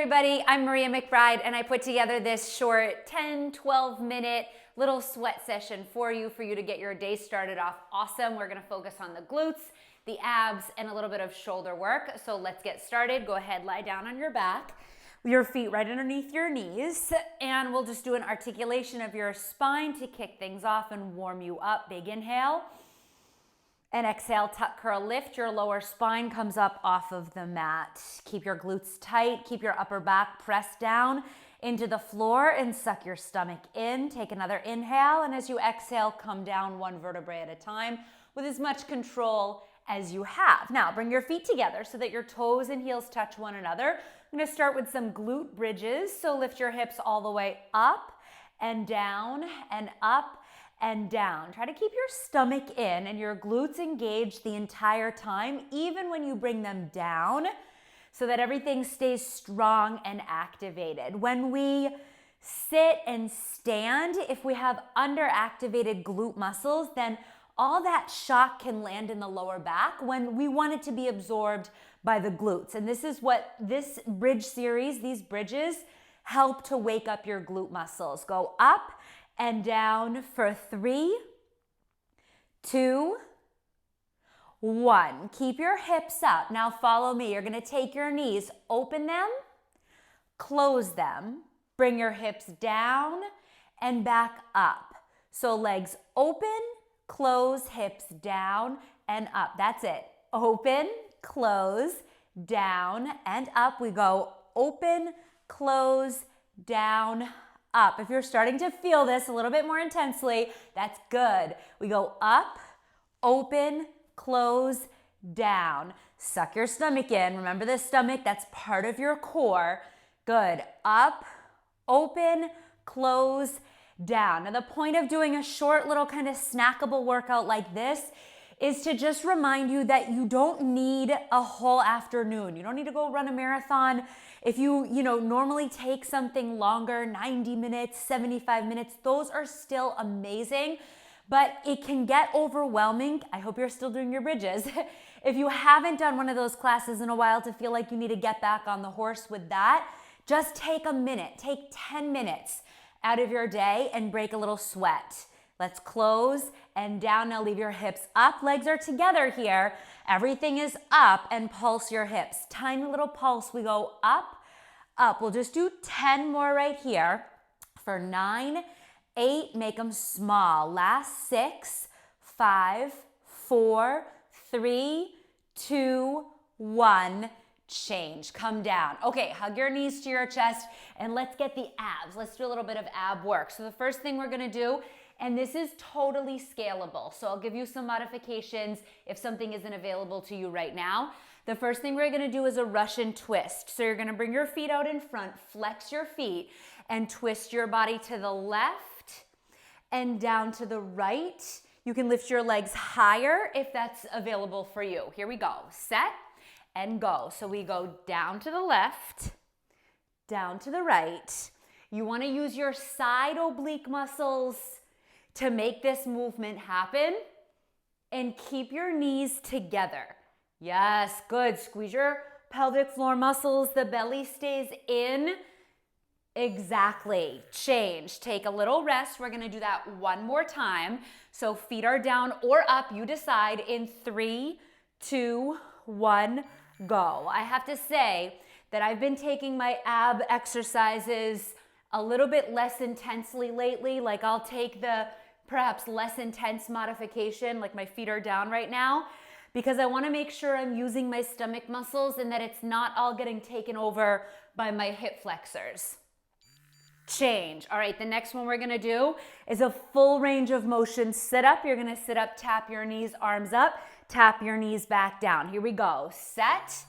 everybody, I'm Maria McBride and I put together this short 10-12 minute little sweat session for you to get your day started off awesome. We're gonna focus on the glutes, the abs, and a little bit of shoulder work. So let's get started. Go ahead, lie down on your back, your feet right underneath your knees, and we'll just do an articulation of your spine to kick things off and warm you up. Big inhale. And exhale, tuck, curl, lift. Your lower spine comes up off of the mat. Keep your glutes tight. Keep your upper back pressed down into the floor and suck your stomach in. Take another inhale, and as you exhale, come down one vertebrae at a time with as much control as you have. Now, bring your feet together so that your toes and heels touch one another. I'm gonna start with some glute bridges. So lift your hips all the way up and down and up and down. Try to keep your stomach in and your glutes engaged the entire time, even when you bring them down, so that everything stays strong and activated. When we sit and stand, if we have underactivated glute muscles, then all that shock can land in the lower back when we want it to be absorbed by the glutes. And this is what this bridge series, these bridges, help to wake up your glute muscles. Go up and down for 3, 2, 1. Keep your hips up. Now follow me. You're gonna take your knees, open them, close them, bring your hips down and back up. So legs open, close, hips down and up. That's it. Open, close, down and up. We go open, close, down, up. If you're starting to feel this a little bit more intensely, that's good. We go up, open, close, down. Suck your stomach in. Remember the stomach, that's part of your core. Good. Up, open, close, down. Now the point of doing a short little kind of snackable workout like this is to just remind you that you don't need a whole afternoon. You don't need to go run a marathon. If you normally take something longer, 90 minutes, 75 minutes, those are still amazing, but it can get overwhelming. I hope you're still doing your bridges. If you haven't done one of those classes in a while to feel like you need to get back on the horse with that, just take a minute, take 10 minutes out of your day and break a little sweat. Let's close and down. Now leave your hips up. Legs are together here. Everything is up and pulse your hips. Tiny little pulse. We go up, up. We'll just do 10 more right here. For 9, 8, make them small. Last 6, 5, 4, 3, 2, 1. Change. Come down. Okay, hug your knees to your chest and let's get the abs. Let's do a little bit of ab work. So the first thing we're gonna do, and this is totally scalable, so I'll give you some modifications if something isn't available to you right now. The first thing we're gonna do is a Russian twist. So you're gonna bring your feet out in front, flex your feet, and twist your body to the left and down to the right. You can lift your legs higher if that's available for you. Here we go. Set and go. So we go down to the left, down to the right. You wanna use your side oblique muscles to make this movement happen, and keep your knees together. Yes, good. Squeeze your pelvic floor muscles. The belly stays in. Exactly. Change. Take a little rest. We're gonna do that one more time. So feet are down or up. You decide in 3, 2, 1, go. I have to say that I've been taking my ab exercises a little bit less intensely lately. Like I'll take the perhaps less intense modification, like my feet are down right now, because I wanna make sure I'm using my stomach muscles and that it's not all getting taken over by my hip flexors. Change. All right, the next one we're gonna do is a full range of motion sit up. You're gonna sit up, tap your knees, arms up, tap your knees back down. Here we go. Set,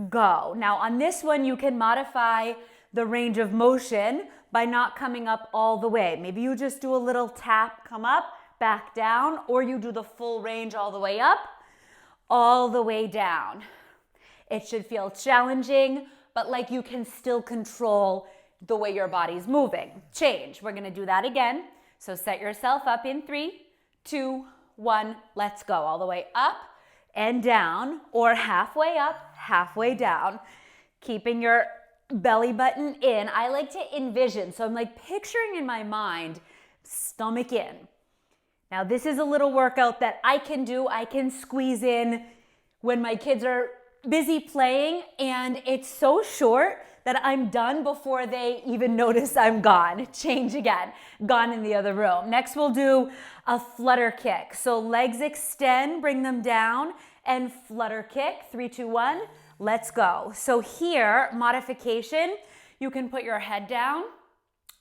go. Now on this one, you can modify the range of motion by not coming up all the way. Maybe you just do a little tap, come up, back down, or you do the full range all the way up, all the way down. It should feel challenging, but like you can still control the way your body's moving. Change. We're gonna do that again. So set yourself up in 3, 2, 1, let's go. All the way up and down, or halfway up, halfway down. Keeping your belly button in. I like to envision, so I'm like picturing in my mind, stomach in. Now this is a little workout that I can do. I can squeeze in when my kids are busy playing, and it's so short that I'm done before they even notice I'm gone. Change again, gone in the other room. Next we'll do a flutter kick. So legs extend, bring them down, and flutter kick. 3, 2, 1, let's go. So here, modification, you can put your head down,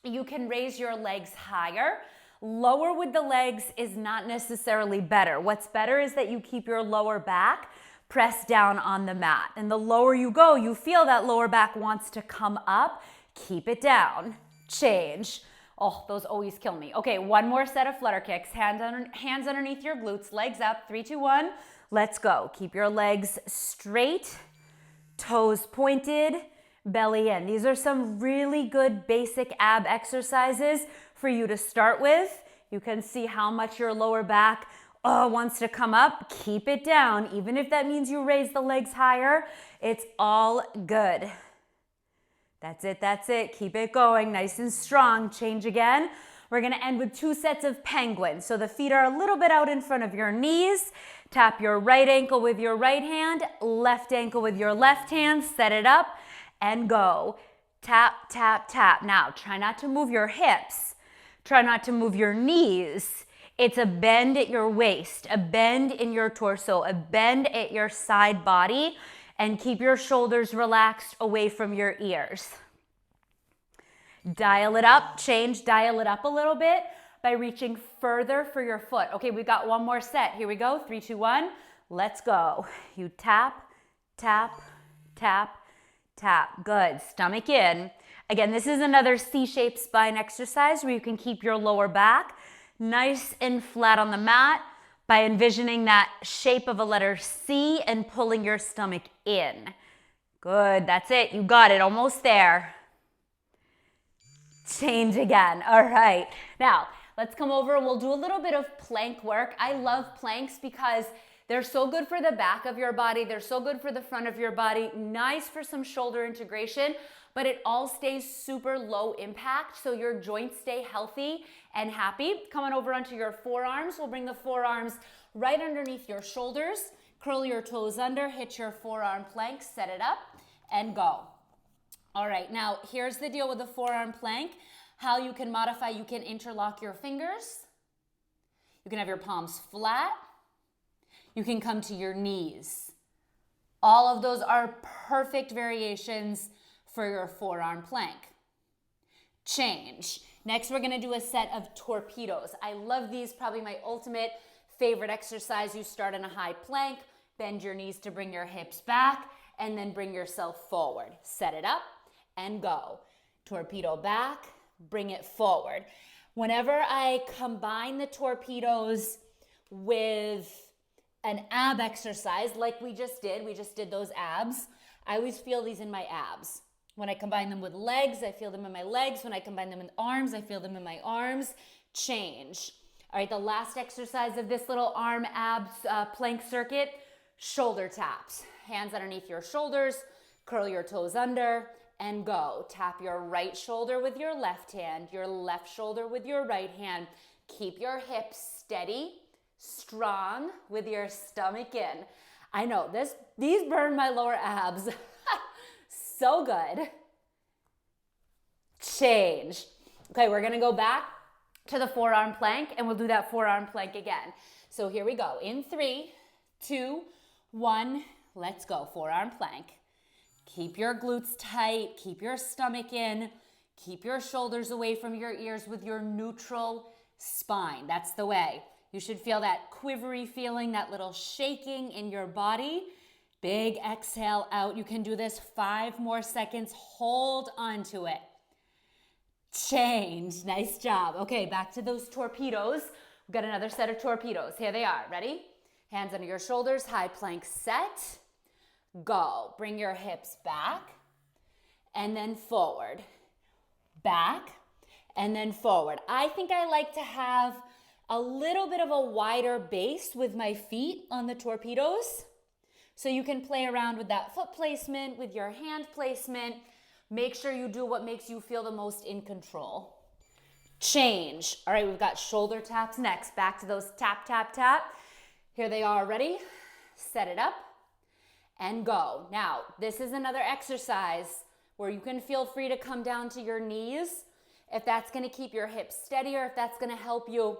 you can raise your legs higher. Lower with the legs is not necessarily better. What's better is that you keep your lower back pressed down on the mat. And the lower you go, you feel that lower back wants to come up. Keep it down. Change. Oh, those always kill me. Okay, one more set of flutter kicks. Hands underneath your glutes, legs up. 3, 2, 1. Let's go. Keep your legs straight, toes pointed, belly in. These are some really good basic ab exercises for you to start with. You can see how much your lower back wants to come up. Keep it down. Even if that means you raise the legs higher, it's all good. That's it, that's it. Keep it going, nice and strong. Change again. We're gonna end with 2 sets of penguins. So the feet are a little bit out in front of your knees. Tap your right ankle with your right hand, left ankle with your left hand. Set it up and go. Tap, tap, tap. Now, try not to move your hips. Try not to move your knees. It's a bend at your waist, a bend in your torso, a bend at your side body, and keep your shoulders relaxed away from your ears. Dial it up, change, dial it up a little bit by reaching further for your foot. Okay, we've got one more set. Here we go, 3, 2, 1, let's go. You tap, tap, tap, tap. Good, stomach in. Again, this is another C-shaped spine exercise where you can keep your lower back nice and flat on the mat by envisioning that shape of a letter C and pulling your stomach in. Good, that's it, you got it, almost there. Change again, all right. Now, let's come over and we'll do a little bit of plank work. I love planks because they're so good for the back of your body, they're so good for the front of your body, nice for some shoulder integration, but it all stays super low impact, so your joints stay healthy and happy. Come on over onto your forearms. We'll bring the forearms right underneath your shoulders. Curl your toes under, hit your forearm plank, set it up, and go. All right, now here's the deal with the forearm plank. How you can modify, you can interlock your fingers. You can have your palms flat. You can come to your knees. All of those are perfect variations for your forearm plank. Change. Next, we're gonna do a set of torpedoes. I love these, probably my ultimate favorite exercise. You start in a high plank, bend your knees to bring your hips back, and then bring yourself forward. Set it up and go. Torpedo back, bring it forward. Whenever I combine the torpedoes with an ab exercise like we just did those abs, I always feel these in my abs. When I combine them with legs, I feel them in my legs. When I combine them with arms, I feel them in my arms. Change. All right, the last exercise of this little arm abs plank circuit, shoulder taps. Hands underneath your shoulders, curl your toes under, and go. Tap your right shoulder with your left hand, your left shoulder with your right hand. Keep your hips steady, strong, with your stomach in. I know, these burn my lower abs. So good. Change. Okay, we're gonna go back to the forearm plank and we'll do that forearm plank again. So here we go. In 3, 2, 1, let's go. Forearm plank. Keep your glutes tight, keep your stomach in, keep your shoulders away from your ears with your neutral spine. That's the way. You should feel that quivery feeling, that little shaking in your body. Big exhale out. You can do this 5 more seconds. Hold on to it. Change. Nice job. Okay, back to those torpedoes. We've got another set of torpedoes. Here they are. Ready? Hands under your shoulders. High plank set. Go. Bring your hips back and then forward. Back and then forward. I think I like to have a little bit of a wider base with my feet on the torpedoes. So you can play around with that foot placement, with your hand placement, Make sure you do what makes you feel the most in control. Change. All right, we've got shoulder taps next. Back to those tap, tap, tap. Here they are, ready? Set it up and go. Now, this is another exercise where you can feel free to come down to your knees if that's gonna keep your hips steady, or if that's gonna help you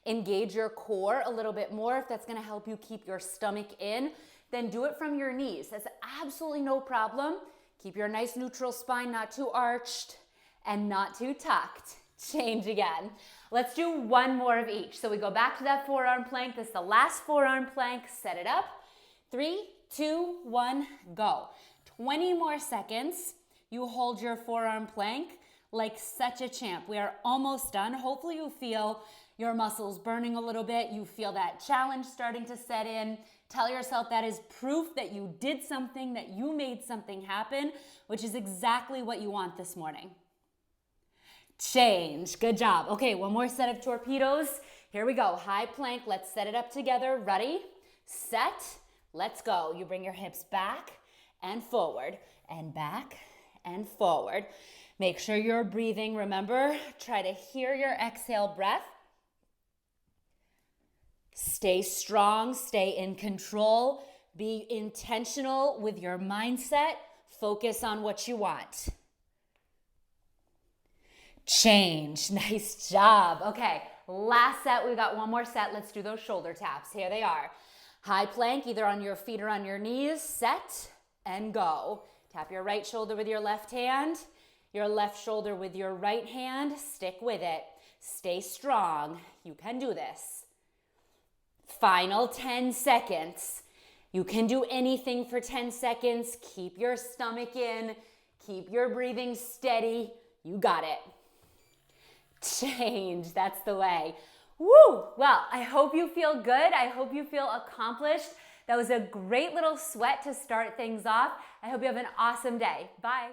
engage your core a little bit more, if that's gonna help you keep your stomach in, then do it from your knees. That's absolutely no problem. Keep your nice neutral spine, not too arched and not too tucked. Change again. Let's do one more of each. So we go back to that forearm plank. This is the last forearm plank. Set it up. 3, 2, 1, go. 20 more seconds. You hold your forearm plank like such a champ. We are almost done. Hopefully you feel your muscles burning a little bit. You feel that challenge starting to set in. Tell yourself that is proof that you did something, that you made something happen, which is exactly what you want this morning. Change. Good job. Okay, one more set of torpedoes. Here we go. High plank. Let's set it up together. Ready, set, let's go. You bring your hips back and forward and back and forward. Make sure you're breathing. Remember, try to hear your exhale breath. Stay strong, stay in control. Be intentional with your mindset. Focus on what you want. Change. Nice job. Okay, last set. We've got one more set. Let's do those shoulder taps. Here they are. High plank, either on your feet or on your knees. Set and go. Tap your right shoulder with your left hand, your left shoulder with your right hand. Stick with it. Stay strong. You can do this. Final 10 seconds. You can do anything for 10 seconds. Keep your stomach in. Keep your breathing steady. You got it. Change. That's the way. Woo! Well, I hope you feel good. I hope you feel accomplished. That was a great little sweat to start things off. I hope you have an awesome day. Bye.